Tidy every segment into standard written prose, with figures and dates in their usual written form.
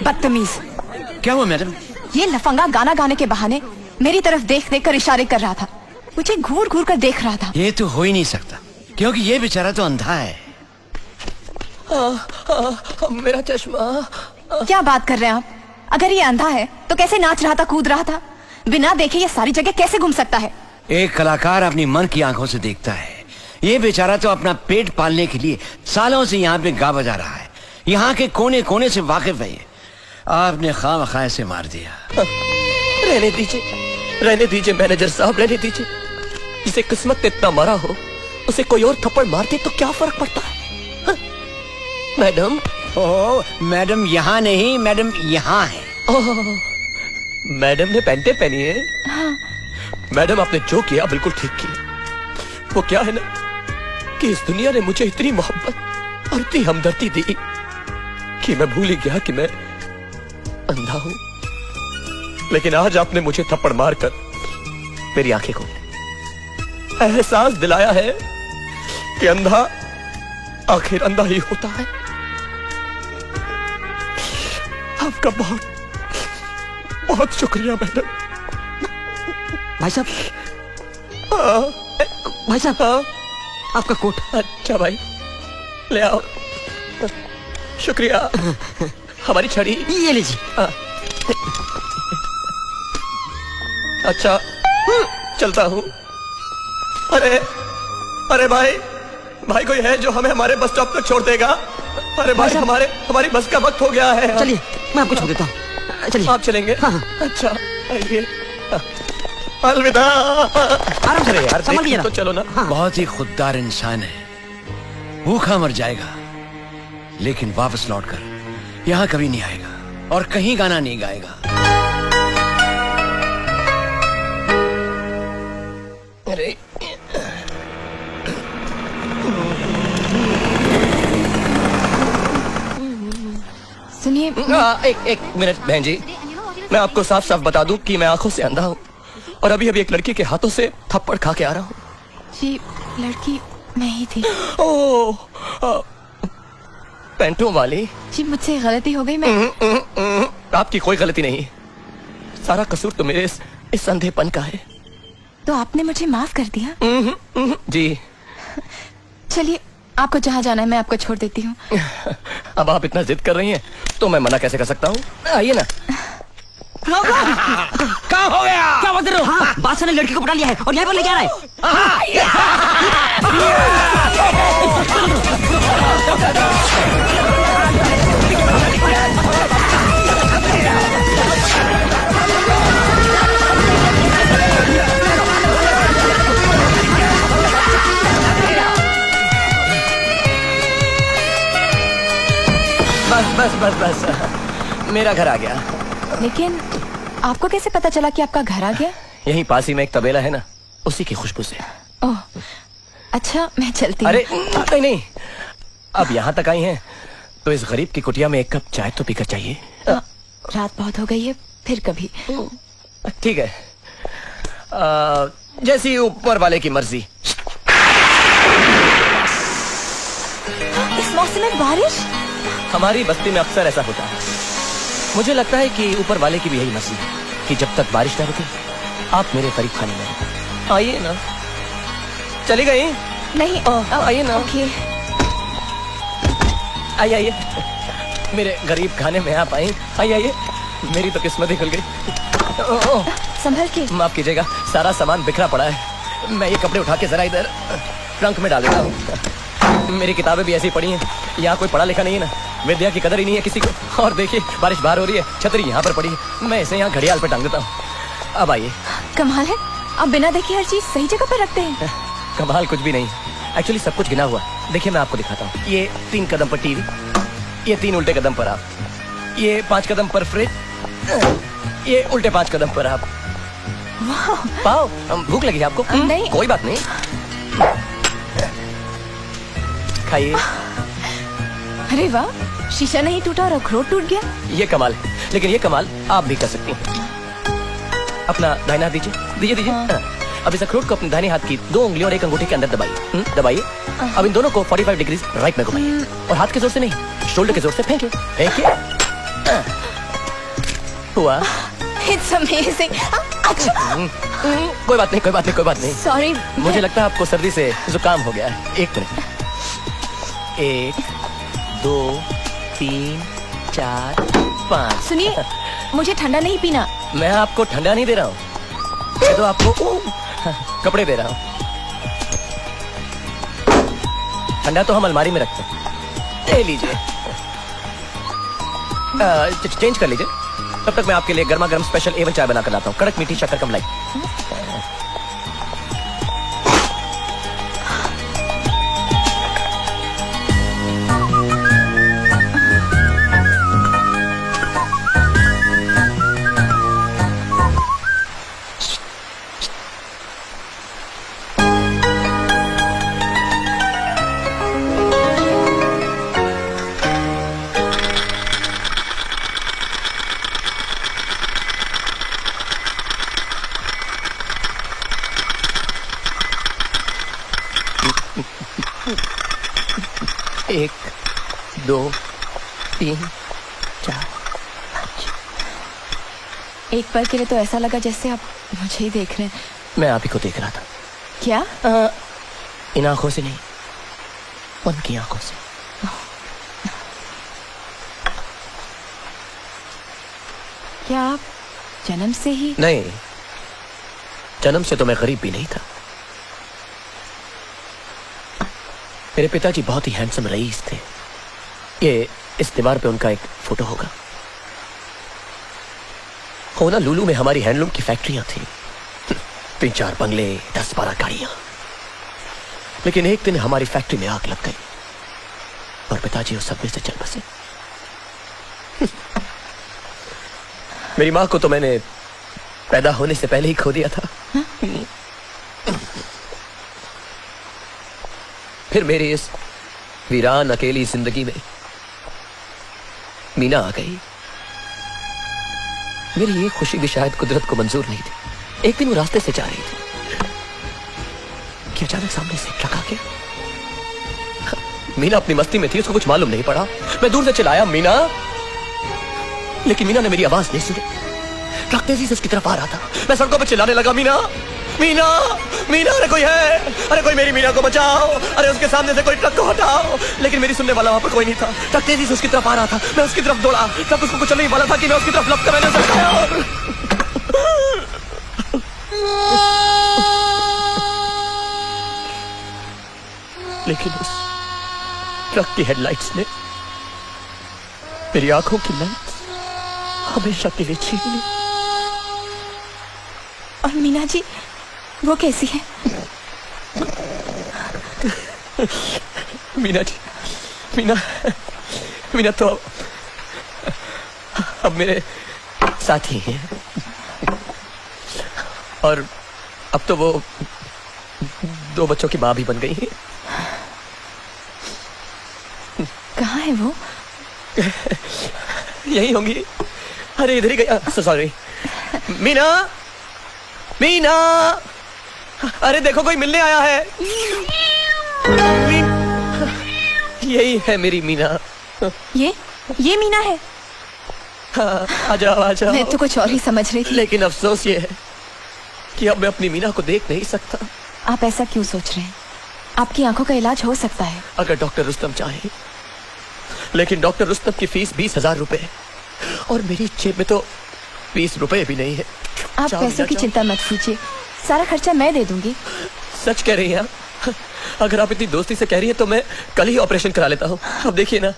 बदतमीज। क्या हुआ मैडम? ये लफंगा गाना गाने के बहाने मेरी तरफ देख देख कर इशारे कर रहा था, मुझे घूर घूर कर देख रहा था। ये तो हो ही नहीं सकता, क्योंकि ये बेचारा तो अंधा है। मेरा चश्मा। क्या बात कर रहे हैं आप? अगर ये अंधा है तो कैसे नाच रहा था, कूद रहा था? बिना देखे ये सारी जगह कैसे घूम सकता है? एक कलाकार अपनी मन की आंखों से देखता है। ये बेचारा तो अपना पेट पालने के लिए सालों से यहाँ पे गा बजा रहा है, यहाँ के कोने कोने से वाकिफ है। आपने खामखा से मार दिया। रहने दीजिए मैनेजर साहब, रहने दीजिए। जिसे किस्मत ने इतना मारा हो उसे कोई और थप्पड़ मारते तो क्या फर्क पड़ता है? हाँ? मैडम। ओह मैडम यहाँ नहीं, मैडम यहाँ है। मैडम ने पैंटे पहनी है। हाँ। मैडम आपने जो किया बिल्कुल ठीक किया। वो क्या है ना कि इस दुनिया ने मुझे इतनी मोहब्बत और इतनी हमदर्दी दी कि मैं भूल ही गया कि मैं अंधा हूं। लेकिन आज आपने मुझे थप्पड़ मारकर मेरी आंखें खोली, एहसास दिलाया है कि अंधा आखिर अंधा ही होता है। आपका बहुत बहुत शुक्रिया मैडम। भाई साहब, भाई साहब, आपका कोट। अच्छा भाई, ले आओ। शुक्रिया। हमारी छड़ी ये लीजिए। अच्छा, चलता हूँ। अरे भाई कोई है जो हमें हमारे बस स्टॉप तक छोड़ देगा? अरे भाई हमारी बस का वक्त हो गया है। चलिए मैं आपको छोड़ देता हूँ। चलिए। आप चलेंगे? हाँ। अच्छा आइए। अलविदा। आराम से यार, संभलिए ना। तो चलो ना। हाँ। बहुत ही खुददार इंसान है, भूखा मर जाएगा लेकिन वापस लौटकर यहाँ कभी नहीं आएगा और कहीं गाना नहीं गाएगा। अरे सुनिए। एक मिनट बहन जी, मैं आपको साफ साफ बता दूं कि मैं आंखों से अंधा हूं और अभी एक लड़की के हाथों से थप्पड़ खा के आ रहा हूं। जी लड़की मैं ही थी। ओह, पैंटों वाली। जी मुझसे गलती हो गई। मैं आपकी कोई गलती नहीं, सारा कसूर तो मेरे इस अंधेपन का है। तो आपने मुझे माफ कर दिया? जी। चलिए आपको जहाँ जाना है मैं आपको छोड़ देती हूँ। अब आप इतना जिद कर रही हैं तो मैं मना कैसे कर सकता हूँ? आइए ना। कहाँ हो गया? क्या बात कर रहे हो? हाँ, बादशाह ने लड़की को पटा लिया है और यहाँ पर लेके आ रहा है। बस मेरा घर आ गया। लेकिन आपको कैसे पता चला कि आपका घर आ गया? यहीं पास ही में एक तबेला है ना, उसी की खुशबू से। ओह अच्छा, मैं चलती हूँ। अरे नहीं, अब यहाँ तक आई हैं तो इस गरीब की कुटिया में एक कप चाय तो पीकर चाहिए। रात बहुत हो गई है, फिर कभी। ठीक है, जैसी ऊपर वाले की मर्जी। इस मौसम में बारिश? हमारी बस्ती में अक्सर ऐसा होता है। मुझे लगता है कि ऊपर वाले की भी यही मर्जी है कि जब तक बारिश न रुके आप मेरे करीब खाने में आइए ना। चली गई? नहीं। आइए ना। ओके। आइए मेरे गरीब खाने में आप आई। आइए, मेरी तो किस्मत ही खुल गई। संभल के। माफ कीजिएगा, सारा सामान बिखरा पड़ा है। मैं ये कपड़े उठा के जरा इधर ट्रंक में डाल देता हूँ। मेरी किताबें भी ऐसी पड़ी हैं, यहाँ कोई पढ़ा लिखा नहीं है ना, विद्या की कदर ही नहीं है किसी को। और देखिए बारिश बाहर हो रही है, छतरी यहाँ पर पड़ी है, मैं इसे यहाँ घड़ियाल पे टांग देता हूँ। अब आइए। कमाल है, आप बिना देखे हर चीज सही जगह पर रखते हैं। कमाल कुछ भी नहीं, एक्चुअली सब कुछ गिना हुआ। देखिए मैं आपको दिखाता हूँ। ये 3 कदम पर टीवी, ये 3 उल्टे कदम पर आप, ये 5 कदम पर फ्रिज, ये उल्टे 5 कदम पर आप। पाओ, भूख लगी आपको? नहीं। कोई बात नहीं, खाइए। अरे वाह, शीशा नहीं टूटा और अखरोट टूट गया। ये कमाल है, लेकिन ये कमाल आप भी कर सकती हैं। अपना दाहिना हाथ दीजिए। हाँ। अब इस अखरोट को अपने दाहिने हाथ की 2 उंगलियों और 1 अंगूठे के अंदर दबाइए। दबाइए। अब इन दोनों को 45 डिग्री राइट में घुमाइए और हाथ के जोर से नहीं, शोल्डर के जोर से फेंकिए। हुआ? It's amazing. अच्छा, कोई बात नहीं, कोई बात नहीं, कोई बात नहीं। सॉरी। मुझे लगता है आपको सर्दी से जुकाम हो गया है। एक मिनट। 1 2 3 4 5। सुनिए, मुझे ठंडा नहीं पीना। मैं आपको ठंडा नहीं दे रहा हूँ, मैं तो आपको कपड़े दे रहा हूँ। ठंडा तो हम अलमारी में रखते हैं। ले लीजिए, चेंज कर लीजिए। तब तक मैं आपके लिए गर्मा गर्म स्पेशल A1 चाय बना कर लाता हूँ। कड़क मीठी शक्कर कम लाई। एक 2 3 4 5। एक पल के लिए तो ऐसा लगा जैसे आप मुझे ही देख रहे हैं। मैं आप ही को देख रहा था। क्या? इन आंखों से नहीं, मन की आंखों से। क्या आप जन्म से ही? नहीं, जन्म से तो मैं गरीब भी नहीं था। मेरे पिताजी बहुत ही हैंडसम रईस थे। ये इस दीवार पे उनका एक फोटो होगा। होना लुलू में हमारी हैंडलूम की फैक्ट्रियां थी। 3-4 बंगले, 10-12 गाड़ियां। लेकिन एक दिन हमारी फैक्ट्री में आग लग गई और पिताजी उस सब में से चल बसे। मेरी मां को तो मैंने पैदा होने से पहले ही खो दिया था। फिर मेरी इस वीरान अकेली जिंदगी में मीना आ गई। मेरी ये खुशी भी शायद कुदरत को मंजूर नहीं थी। एक दिन वो रास्ते से जा रही थी कि अचानक सामने से ट्रक आ गया। मीना अपनी मस्ती में थी, उसको कुछ मालूम नहीं पड़ा। मैं दूर से चिल्लाया, मीना, लेकिन मीना ने मेरी आवाज नहीं सुनी। ट्रक तेजी से उसकी तरफ आ रहा था। मैं सड़कों पर चिल्लाने लगा, मीना, मीना, मीना, अरे कोई है, अरे कोई मेरी मीना को बचाओ, अरे उसके सामने से कोई ट्रक को हटाओ। लेकिन मेरी सुनने वाला वहां पर कोई नहीं था। ट्रक तेजी से उसकी तरफ आ रहा था। मैं उसकी तरफ दौड़ा। ट्रक उसको कुछ नहीं वाला था कि मैं उसकी तरफ लपका मैंने सरकाया। लेकिन उस ट्रक की हेडलाइट्स ने मेरी आंखों की लाइट्स हमेशा के लिए छीन ली। और मीना जी, वो कैसी है? मीना जी, मीना, मीना तो अब मेरे साथी हैं। और अब तो वो 2 बच्चों की माँ भी बन गई है। कहाँ है वो? यही होंगी। अरे इधर ही गई। सॉरी मीना, मीना, अरे देखो कोई मिलने आया है। यही है मेरी मीना। ये मीना है? हाँ, आ जाओ, आ जाओ। मैं तो कुछ और ही समझ रही थी। लेकिन अफसोस ये है कि अब मैं अपनी मीना को देख नहीं सकता। आप ऐसा क्यों सोच रहे हैं? आपकी आंखों का इलाज हो सकता है अगर डॉक्टर रुस्तम चाहे। लेकिन डॉक्टर रुस्तम की फीस 20,000 रुपए है और मेरी जेब में तो 20 रुपए भी नहीं है। आप पैसों की चिंता मत कीजिए, सारा खर्चा मैं दे दूंगी। सच कह रही हैं आप? अगर आप इतनी दोस्ती से कह रही हैं तो मैं कल ही ऑपरेशन करा लेता हूँ। अब देखिए ना,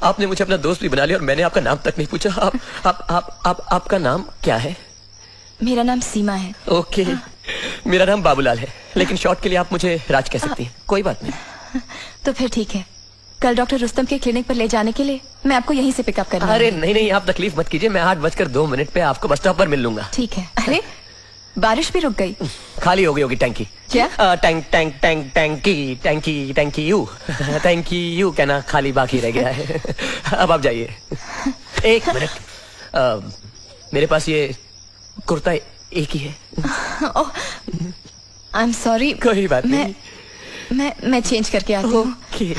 आपने मुझे अपना दोस्त भी बना लिया और मैंने आपका नाम तक नहीं पूछा। आपका नाम क्या है? मेरा नाम सीमा है। ओके। मेरा नाम बाबूलाल है, लेकिन शॉर्ट के लिए आप मुझे राज कह सकती हैं। कोई बात नहीं। तो फिर ठीक है, कल डॉक्टर रुस्तम के क्लिनिक पर ले जाने के लिए मैं आपको यहीं से पिकअप कर लूंगी। अरे नहीं नहीं, आप तकलीफ मत कीजिए। मैं 8:02 पे आपको बस स्टॉप पर मिल लूंगा। ठीक है। अरे बारिश भी रुक गई। खाली हो गई होगी टैंकी। क्या? टैंकी यू कहना खाली बाकी रह गया है। अब आप जाइए। एक मिनट, मेरे पास ये कुर्ता एक ही है। I am sorry. कोई बात नहीं। मैं चेंज करके आती हूँ। ओके।